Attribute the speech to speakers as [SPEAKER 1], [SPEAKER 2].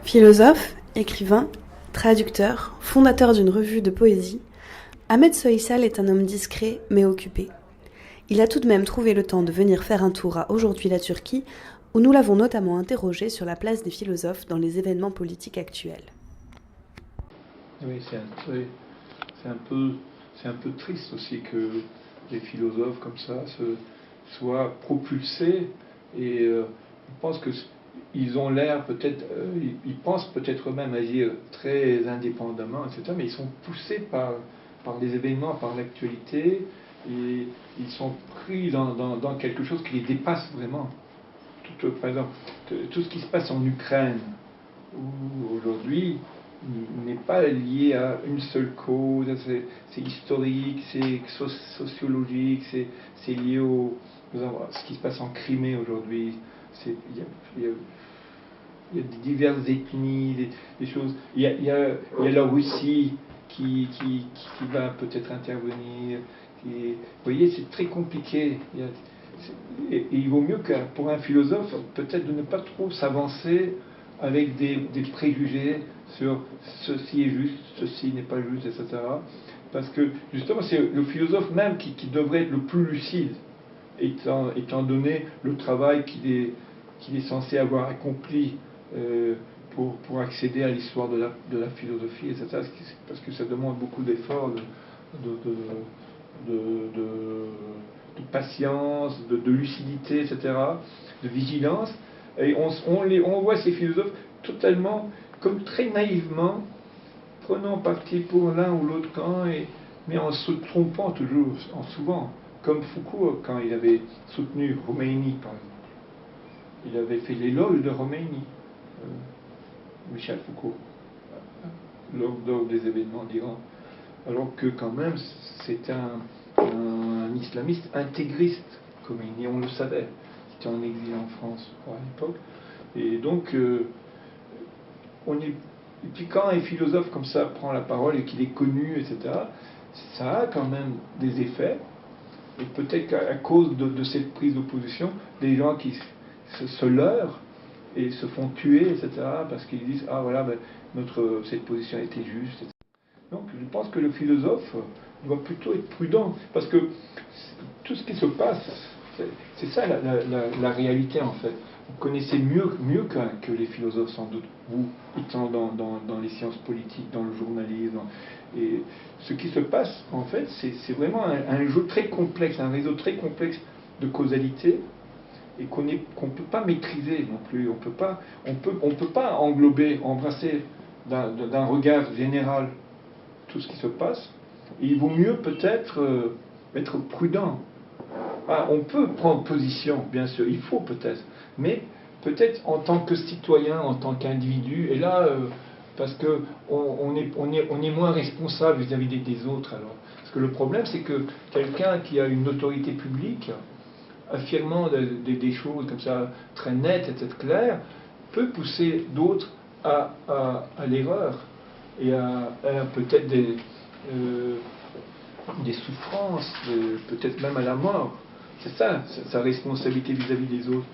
[SPEAKER 1] Philosophe, écrivain, traducteur, fondateur d'une revue de poésie, Ahmet Soysal est un homme discret mais occupé. Il a tout de même trouvé le temps de venir faire un tour à Aujourd'hui la Turquie, où nous l'avons notamment interrogé sur la place des philosophes dans les événements politiques actuels.
[SPEAKER 2] Oui, c'est un peu triste aussi que les philosophes comme ça soient propulsés et je pense que ils ont l'air peut-être, ils pensent peut-être eux-mêmes agir très indépendamment, etc. Mais ils sont poussés par les événements, par l'actualité, et ils sont pris dans quelque chose qui les dépasse vraiment. Par exemple, tout ce qui se passe en Ukraine, où aujourd'hui n'est pas lié à une seule cause, c'est historique, c'est sociologique, c'est lié à ce qui se passe en Crimée aujourd'hui. Il y a diverses ethnies, des choses. Il y a la Russie qui va peut-être intervenir. Vous voyez, c'est très compliqué. Et il vaut mieux que pour un philosophe, peut-être de ne pas trop s'avancer avec des préjugés sur ceci est juste, ceci n'est pas juste, etc. Parce que justement, c'est le philosophe même qui devrait être le plus lucide, étant donné le travail qu'il est censé avoir accompli pour accéder à l'histoire de la philosophie, etc. Parce que ça demande beaucoup d'efforts, de, de, de, de patience, de lucidité, etc., de vigilance. Et on voit ces philosophes totalement, comme très naïvement, prenant parti pour l'un ou l'autre camp, mais en se trompant toujours, souvent. Comme Foucault, quand il avait soutenu Khomeini, par exemple. Il avait fait l'éloge de Khomeini, Michel Foucault, lors des événements d'Iran. Alors que quand même, c'était un islamiste intégriste, Khomeini, on le savait. Il était en exil en France à l'époque. Et donc, et puis quand un philosophe comme ça prend la parole et qu'il est connu, etc., ça a quand même des effets. Et peut-être qu'à cause de cette prise d'opposition, des gens qui se leurrent et se font tuer, etc., parce qu'ils disent ah voilà, ben, cette position était juste. Etc. Donc je pense que le philosophe doit plutôt être prudent, parce que tout ce qui se passe, c'est ça la réalité en fait. Vous connaissez mieux que les philosophes sans doute, vous étant dans les sciences politiques, dans le journalisme. Et ce qui se passe en fait, c'est vraiment un jeu très complexe, un réseau très complexe de causalité, et qu'on ne peut pas maîtriser non plus. On peut pas englober, embrasser d'un regard général tout ce qui se passe. Et il vaut mieux peut-être être prudent. Ah, on peut prendre position, bien sûr, il faut peut-être, mais peut-être en tant que citoyen, en tant qu'individu, et là, parce qu'on est moins responsable vis-à-vis des autres alors. Parce que le problème, c'est que quelqu'un qui a une autorité publique, affirmant des choses comme ça très nettes et très claires, peut pousser d'autres à l'erreur et à peut-être des souffrances, peut-être même à la mort. C'est ça, sa responsabilité vis-à-vis des autres.